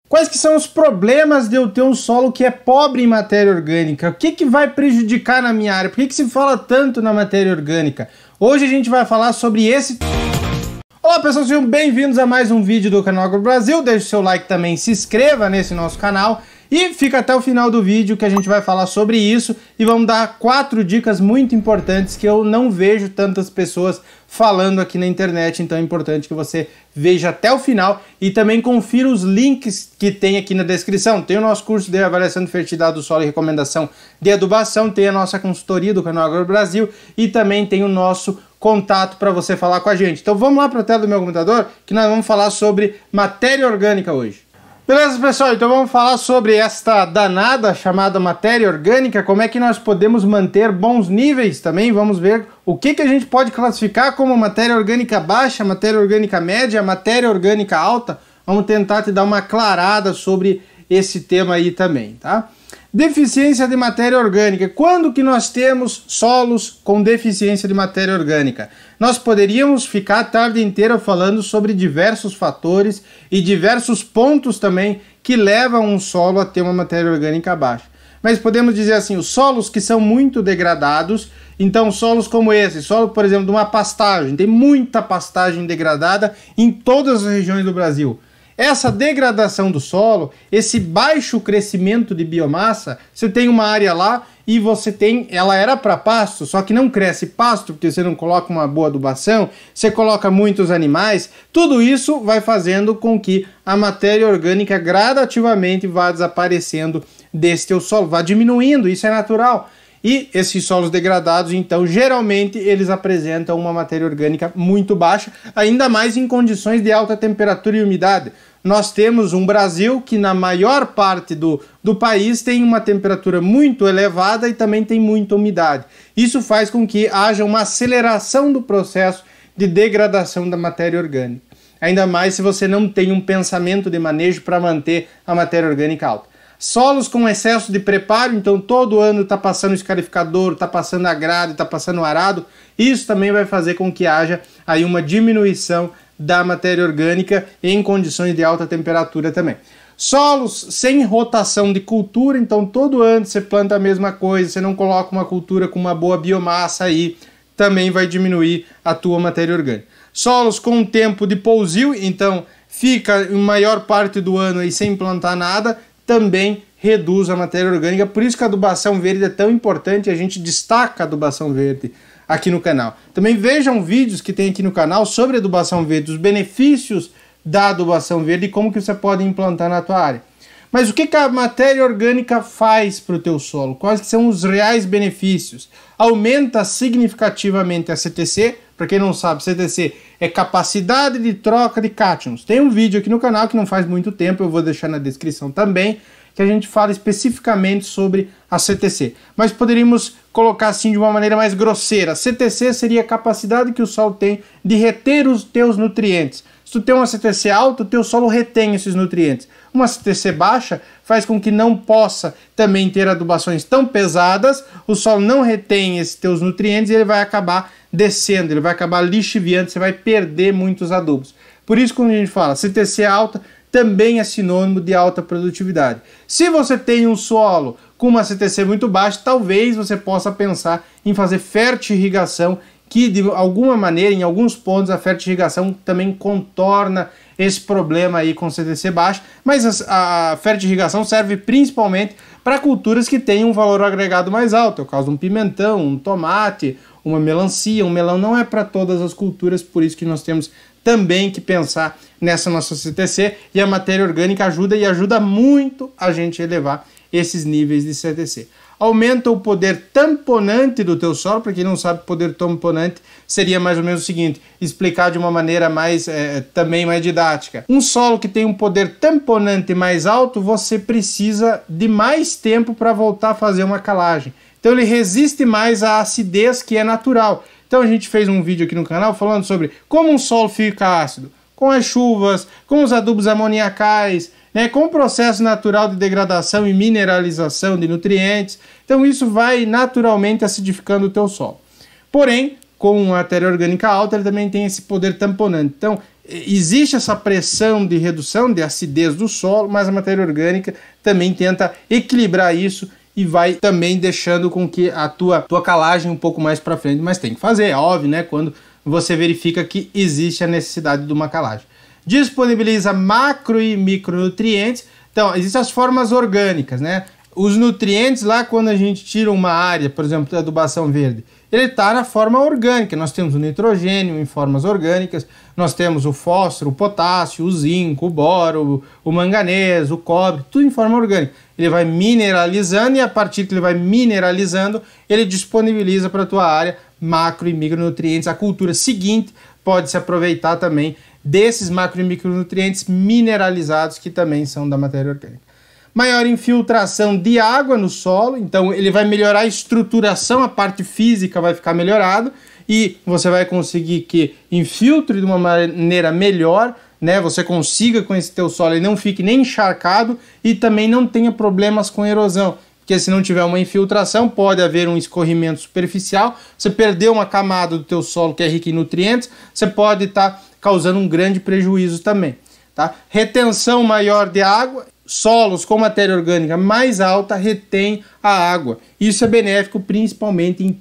Quais que são os problemas de eu ter um solo que é pobre em matéria orgânica? O que vai prejudicar na minha área? Por que se fala tanto na matéria orgânica? Hoje a gente vai falar sobre esse... Olá pessoal, sejam bem-vindos a mais um vídeo do canal Agro Brasil. Deixe o seu like também, se inscreva nesse nosso canal e fica até o final do vídeo que a gente vai falar sobre isso e vamos dar 4 dicas muito importantes que eu não vejo tantas pessoas falando aqui na internet, então é importante que você veja até o final e também confira os links que tem aqui na descrição. Tem o nosso curso de avaliação de fertilidade do solo e recomendação de adubação, tem a nossa consultoria do canal Agro Brasil e também tem o nosso contato para você falar com a gente. Então vamos lá para a tela do meu computador que nós vamos falar sobre matéria orgânica hoje. Beleza, pessoal? Então vamos falar sobre esta danada chamada matéria orgânica, como é que nós podemos manter bons níveis também, vamos ver o que a gente pode classificar como matéria orgânica baixa, matéria orgânica média, matéria orgânica alta. Vamos tentar te dar uma aclarada sobre esse tema aí também, tá? Deficiência de matéria orgânica. Quando que nós temos solos com deficiência de matéria orgânica? Nós poderíamos ficar a tarde inteira falando sobre diversos fatores e diversos pontos também que levam um solo a ter uma matéria orgânica baixa. Mas podemos dizer assim, os solos que são muito degradados, então solos como esse, solo por exemplo de uma pastagem, tem muita pastagem degradada em todas as regiões do Brasil. Essa degradação do solo, esse baixo crescimento de biomassa, você tem uma área lá e você tem, ela era para pasto, só que não cresce pasto porque você não coloca uma boa adubação, você coloca muitos animais, tudo isso vai fazendo com que a matéria orgânica gradativamente vá desaparecendo desse teu solo, vá diminuindo, isso é natural. E esses solos degradados, então, geralmente eles apresentam uma matéria orgânica muito baixa, ainda mais em condições de alta temperatura e umidade. Nós temos um Brasil que na maior parte do país tem uma temperatura muito elevada e também tem muita umidade. Isso faz com que haja uma aceleração do processo de degradação da matéria orgânica. Ainda mais se você não tem um pensamento de manejo para manter a matéria orgânica alta. Solos com excesso de preparo, então todo ano está passando escarificador, está passando agrado, está passando arado, isso também vai fazer com que haja aí uma diminuição da matéria orgânica em condições de alta temperatura também. Solos sem rotação de cultura, então todo ano você planta a mesma coisa, você não coloca uma cultura com uma boa biomassa aí, também vai diminuir a tua matéria orgânica. Solos com tempo de pousio, então fica em maior parte do ano aí sem plantar nada, também reduz a matéria orgânica, por isso que a adubação verde é tão importante, a gente destaca a adubação verde aqui no canal. Também vejam vídeos que tem aqui no canal sobre adubação verde, os benefícios da adubação verde e como que você pode implantar na tua área. Mas o que a matéria orgânica faz para o teu solo? Quais que são os reais benefícios? Aumenta significativamente a CTC, para quem não sabe, CTC é capacidade de troca de cátions. Tem um vídeo aqui no canal que não faz muito tempo, eu vou deixar na descrição também, que a gente fala especificamente sobre a CTC. Mas poderíamos colocar assim de uma maneira mais grosseira. CTC seria a capacidade que o solo tem de reter os teus nutrientes. Se tu tem uma CTC alta, o teu solo retém esses nutrientes. Uma CTC baixa faz com que não possa também ter adubações tão pesadas, o solo não retém esses teus nutrientes e ele vai acabar descendo, ele vai acabar lixiviando, você vai perder muitos adubos. Por isso, quando a gente fala CTC alta, também é sinônimo de alta produtividade. Se você tem um solo com uma CTC muito baixa, talvez você possa pensar em fazer fertirrigação, que de alguma maneira, em alguns pontos, a fertirrigação também contorna esse problema aí com CTC baixa, mas a fertirrigação serve principalmente para culturas que têm um valor agregado mais alto, é o caso de um pimentão, um tomate, uma melancia. Um melão não é para todas as culturas, por isso que nós temos também que pensar nessa nossa CTC, e a matéria orgânica ajuda e ajuda muito a gente a elevar esses níveis de CTC. Aumenta o poder tamponante do teu solo. Para quem não sabe, poder tamponante seria mais ou menos o seguinte, explicar de uma maneira mais também mais didática. Um solo que tem um poder tamponante mais alto, você precisa de mais tempo para voltar a fazer uma calagem. Então ele resiste mais à acidez que é natural. Então a gente fez um vídeo aqui no canal falando sobre como um solo fica ácido, com as chuvas, com os adubos amoniacais, com o processo natural de degradação e mineralização de nutrientes. Então isso vai naturalmente acidificando o teu solo. Porém, com a matéria orgânica alta, ele também tem esse poder tamponante. Então, existe essa pressão de redução de acidez do solo, mas a matéria orgânica também tenta equilibrar isso e vai também deixando com que a tua calagem um pouco mais para frente, mas tem que fazer, é óbvio, né? Quando você verifica que existe a necessidade de uma calagem. Disponibiliza macro e micronutrientes. Então, existem as formas orgânicas, né? Os nutrientes lá, quando a gente tira uma área, por exemplo, da adubação verde, ele está na forma orgânica. Nós temos o nitrogênio em formas orgânicas, nós temos o fósforo, o potássio, o zinco, o boro, o manganês, o cobre, tudo em forma orgânica. Ele vai mineralizando e a partir que ele vai mineralizando, ele disponibiliza para a tua área macro e micronutrientes. A cultura seguinte pode se aproveitar também desses macro e micronutrientes mineralizados que também são da matéria orgânica. Maior infiltração de água no solo, então ele vai melhorar a estruturação, a parte física vai ficar melhorado e você vai conseguir que infiltre de uma maneira melhor, né? Você consiga com esse teu solo e não fique nem encharcado e também não tenha problemas com erosão. Porque se não tiver uma infiltração, pode haver um escorrimento superficial, você perdeu uma camada do teu solo que é rica em nutrientes, você pode estar causando um grande prejuízo também. Tá? Retenção maior de água, solos com matéria orgânica mais alta retém a água. Isso é benéfico principalmente em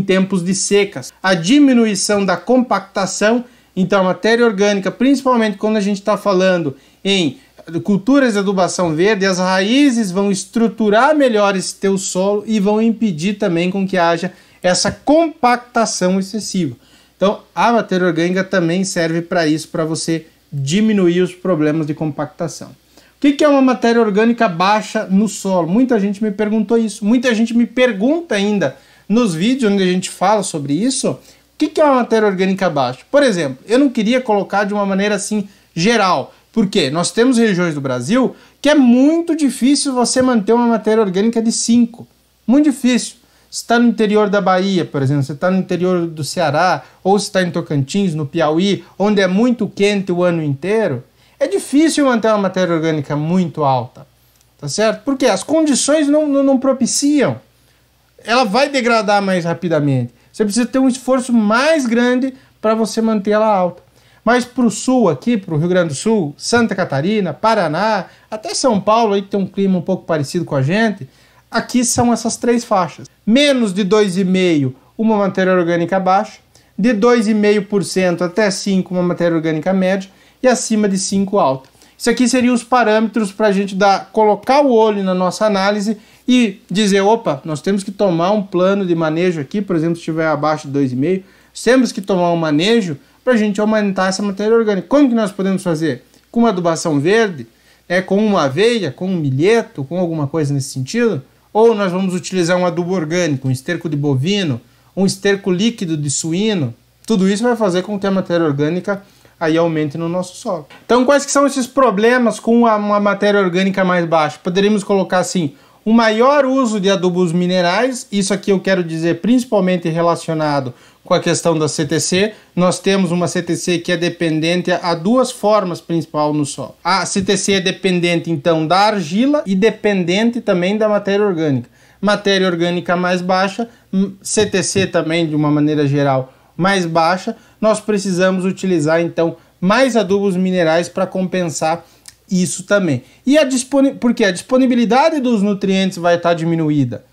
tempos de secas. A diminuição da compactação, então a matéria orgânica, principalmente quando a gente está falando em culturas de adubação verde, as raízes vão estruturar melhor esse teu solo e vão impedir também com que haja essa compactação excessiva. Então a matéria orgânica também serve para isso, para você diminuir os problemas de compactação. O que é uma matéria orgânica baixa no solo? Muita gente me perguntou isso, muita gente me pergunta ainda nos vídeos onde a gente fala sobre isso, o que é uma matéria orgânica baixa? Por exemplo, eu não queria colocar de uma maneira assim geral, porque nós temos regiões do Brasil que é muito difícil você manter uma matéria orgânica de 5. Muito difícil. Você está no interior da Bahia, por exemplo, você está no interior do Ceará, ou você está em Tocantins, no Piauí, onde é muito quente o ano inteiro, é difícil manter uma matéria orgânica muito alta. Tá certo? Porque as condições não propiciam. Ela vai degradar mais rapidamente. Você precisa ter um esforço mais grande para você manter ela alta. Mas para o sul aqui, para o Rio Grande do Sul, Santa Catarina, Paraná, até São Paulo, aí que tem um clima um pouco parecido com a gente, aqui são essas 3 faixas. Menos de 2,5% uma matéria orgânica baixa, de 2,5% até 5% uma matéria orgânica média e acima de 5% alta. Isso aqui seriam os parâmetros para a gente colocar o olho na nossa análise e dizer, opa, nós temos que tomar um plano de manejo aqui, por exemplo, se estiver abaixo de 2,5%, temos que tomar um manejo para a gente aumentar essa matéria orgânica. Como que nós podemos fazer? Com uma adubação verde, com uma aveia, com um milheto, com alguma coisa nesse sentido? Ou nós vamos utilizar um adubo orgânico, um esterco de bovino, um esterco líquido de suíno? Tudo isso vai fazer com que a matéria orgânica aí aumente no nosso solo. Então, quais que são esses problemas com uma matéria orgânica mais baixa? Poderíamos colocar assim, um maior uso de adubos minerais, isso aqui eu quero dizer principalmente relacionado com a questão da CTC. Nós temos uma CTC que é dependente a 2 formas principais no solo. A CTC é dependente então da argila e dependente também da matéria orgânica. Matéria orgânica mais baixa, CTC também de uma maneira geral mais baixa, nós precisamos utilizar então mais adubos minerais para compensar isso também. E porque a disponibilidade dos nutrientes vai estar diminuída.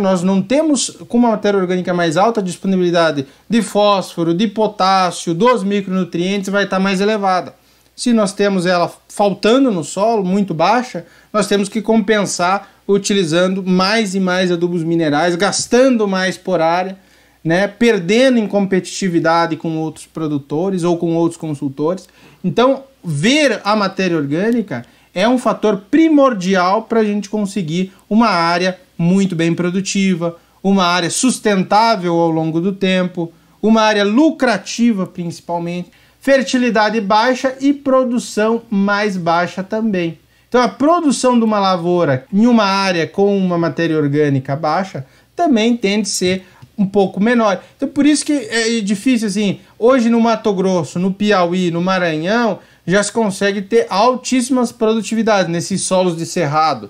Nós não temos, com uma matéria orgânica mais alta, a disponibilidade de fósforo, de potássio, dos micronutrientes vai estar mais elevada. Se nós temos ela faltando no solo, muito baixa, nós temos que compensar utilizando mais e mais adubos minerais, gastando mais por área, perdendo em competitividade com outros produtores ou com outros consultores. Então, ver a matéria orgânica é um fator primordial para a gente conseguir uma área muito bem produtiva, uma área sustentável ao longo do tempo, uma área lucrativa principalmente, fertilidade baixa e produção mais baixa também. Então a produção de uma lavoura em uma área com uma matéria orgânica baixa também tende a ser um pouco menor. Então por isso que é difícil assim, hoje no Mato Grosso, no Piauí, no Maranhão, já se consegue ter altíssimas produtividades nesses solos de cerrado,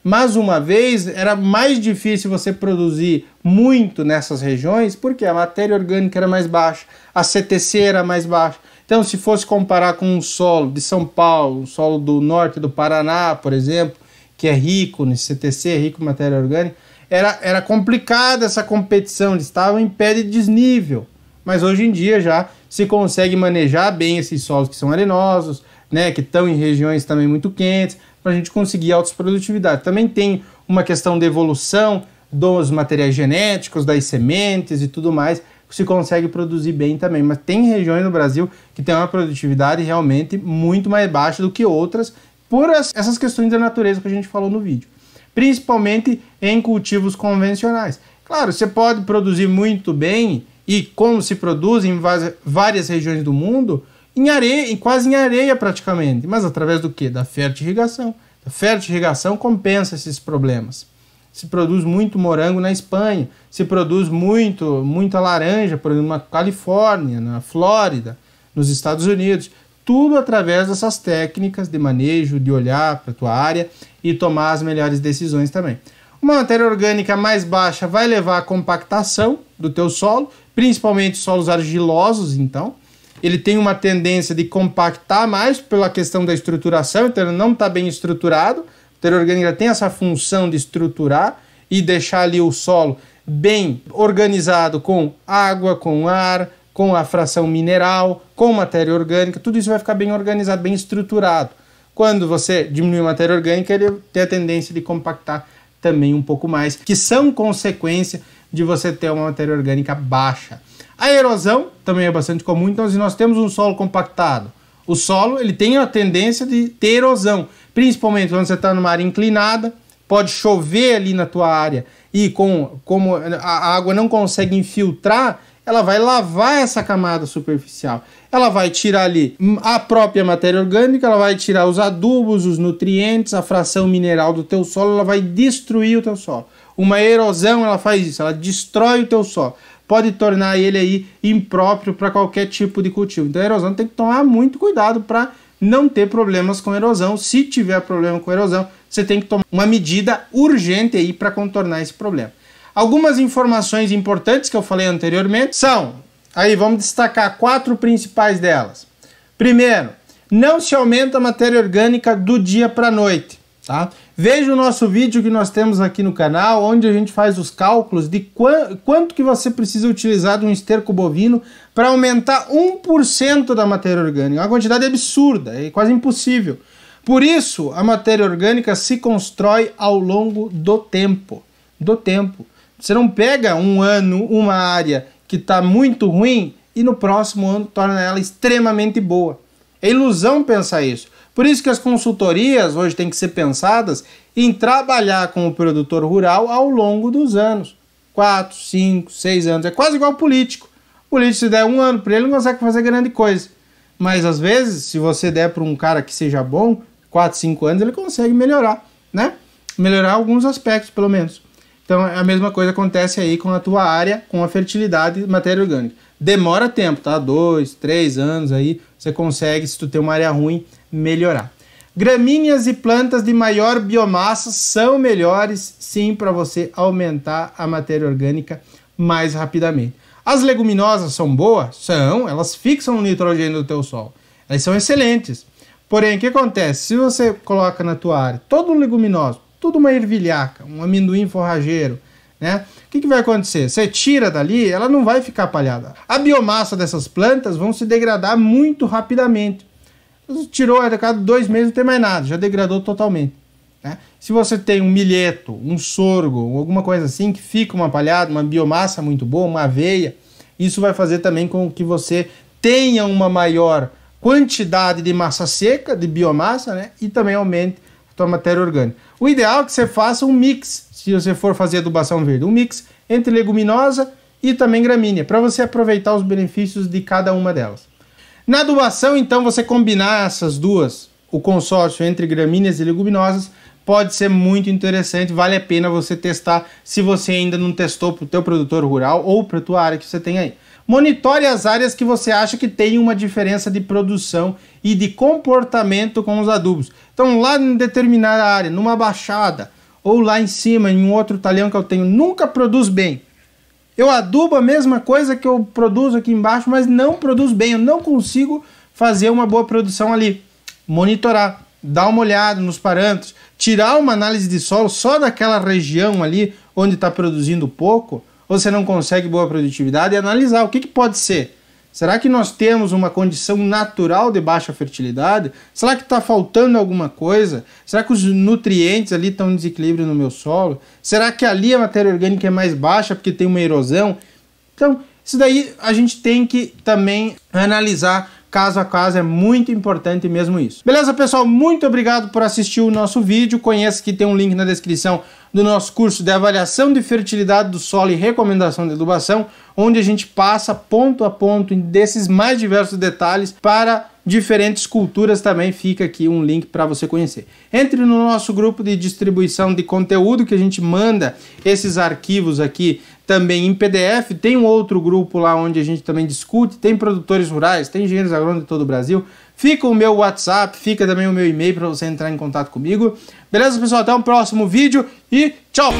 Mas uma vez era mais difícil você produzir muito nessas regiões porque a matéria orgânica era mais baixa, a CTC era mais baixa. Então, se fosse comparar com um solo de São Paulo, um solo do norte do Paraná, por exemplo, que é rico nesse CTC, rico em matéria orgânica, era complicada essa competição, eles estavam em pé de desnível. Mas hoje em dia já se consegue manejar bem esses solos que são arenosos, né, que estão em regiões também muito quentes, para a gente conseguir altas produtividades. Também tem uma questão de evolução dos materiais genéticos, das sementes e tudo mais, que se consegue produzir bem também. Mas tem regiões no Brasil que tem uma produtividade realmente muito mais baixa do que outras, por essas questões da natureza que a gente falou no vídeo. Principalmente em cultivos convencionais. Claro, você pode produzir muito bem, e como se produz em várias regiões do mundo, em areia, quase em areia praticamente. Mas através do quê? Da fertirrigação. A fertirrigação compensa esses problemas. Se produz muito morango na Espanha, se produz muita laranja, por exemplo, na Califórnia, na Flórida, nos Estados Unidos. Tudo através dessas técnicas de manejo, de olhar para a tua área e tomar as melhores decisões também. Uma matéria orgânica mais baixa vai levar à compactação do teu solo, principalmente solos argilosos, então. Ele tem uma tendência de compactar mais pela questão da estruturação, então ele não está bem estruturado. A matéria orgânica tem essa função de estruturar e deixar ali o solo bem organizado com água, com ar, com a fração mineral, com matéria orgânica. Tudo isso vai ficar bem organizado, bem estruturado. Quando você diminui a matéria orgânica, ele tem a tendência de compactar também um pouco mais, que são consequência de você ter uma matéria orgânica baixa. A erosão também é bastante comum, então se nós temos um solo compactado, o solo ele tem a tendência de ter erosão, principalmente quando você está numa área inclinada, pode chover ali na tua área e como a água não consegue infiltrar, ela vai lavar essa camada superficial. Ela vai tirar ali a própria matéria orgânica, ela vai tirar os adubos, os nutrientes, a fração mineral do teu solo, ela vai destruir o teu solo. Uma erosão, ela faz isso, ela destrói o teu solo. Pode tornar ele aí impróprio para qualquer tipo de cultivo. Então a erosão tem que tomar muito cuidado para não ter problemas com erosão. Se tiver problema com erosão, você tem que tomar uma medida urgente aí para contornar esse problema. Algumas informações importantes que eu falei anteriormente são, aí vamos destacar 4 principais delas. Primeiro, não se aumenta a matéria orgânica do dia para a noite, tá? Veja o nosso vídeo que nós temos aqui no canal, onde a gente faz os cálculos de quanto que você precisa utilizar de um esterco bovino para aumentar 1% da matéria orgânica. Uma quantidade absurda, é quase impossível. Por isso, a matéria orgânica se constrói ao longo do tempo. Você não pega um ano, uma área que está muito ruim e no próximo ano torna ela extremamente boa. É ilusão pensar isso. Por isso que as consultorias hoje têm que ser pensadas em trabalhar com o produtor rural ao longo dos anos. 4, 5, 6 anos. É quase igual ao político. O político, se der um ano para ele, não consegue fazer grande coisa. Mas às vezes, se você der para um cara que seja bom, 4, 5 anos, ele consegue melhorar, né? Melhorar alguns aspectos, pelo menos. Então a mesma coisa acontece aí com a tua área, com a fertilidade e matéria orgânica. Demora tempo, tá? 2, 3 anos aí, você consegue, se tu tem uma área ruim, melhorar. Gramíneas e plantas de maior biomassa são melhores, sim, para você aumentar a matéria orgânica mais rapidamente. As leguminosas são boas? São, elas fixam o nitrogênio do teu solo. Elas são excelentes. Porém, o que acontece? Se você coloca na tua área todo leguminoso, tudo uma ervilhaca, um amendoim forrageiro, né? O que vai acontecer? Você tira dali, ela não vai ficar palhada. A biomassa dessas plantas vão se degradar muito rapidamente. Você tirou, a cada 2 meses não tem mais nada, já degradou totalmente, né? Se você tem um milheto, um sorgo, alguma coisa assim, que fica uma palhada, uma biomassa muito boa, uma aveia, isso vai fazer também com que você tenha uma maior quantidade de massa seca, de biomassa, né? E também aumente a tua matéria orgânica. O ideal é que você faça um mix, se você for fazer adubação verde, um mix entre leguminosa e também gramínea, para você aproveitar os benefícios de cada uma delas. Na adubação, então, você combinar essas duas, o consórcio entre gramíneas e leguminosas, pode ser muito interessante, vale a pena você testar se você ainda não testou para o teu produtor rural ou para a tua área que você tem aí. Monitore as áreas que você acha que tem uma diferença de produção e de comportamento com os adubos. Então, lá em determinada área, numa baixada, ou lá em cima, em um outro talhão que eu tenho, nunca produz bem. Eu adubo a mesma coisa que eu produzo aqui embaixo, mas não produz bem. Eu não consigo fazer uma boa produção ali, monitorar, dar uma olhada nos parâmetros, tirar uma análise de solo só daquela região ali onde está produzindo pouco, ou você não consegue boa produtividade, e analisar o que pode ser. Será que nós temos uma condição natural de baixa fertilidade? Será que está faltando alguma coisa? Será que os nutrientes ali estão em desequilíbrio no meu solo? Será que ali a matéria orgânica é mais baixa porque tem uma erosão? Então, isso daí a gente tem que também analisar caso a caso, é muito importante mesmo isso. Beleza, pessoal? Muito obrigado por assistir o nosso vídeo. Conheça que tem um link na descrição do nosso curso de avaliação de fertilidade do solo e recomendação de adubação, onde a gente passa ponto a ponto desses mais diversos detalhes para diferentes culturas. Também fica aqui um link para você conhecer. Entre no nosso grupo de distribuição de conteúdo, que a gente manda esses arquivos aqui também em PDF. Tem um outro grupo lá onde a gente também discute, tem produtores rurais, tem engenheiros agrônomos de todo o Brasil. Fica o meu WhatsApp, fica também o meu e-mail para você entrar em contato comigo. Beleza, pessoal? Até o próximo vídeo e tchau!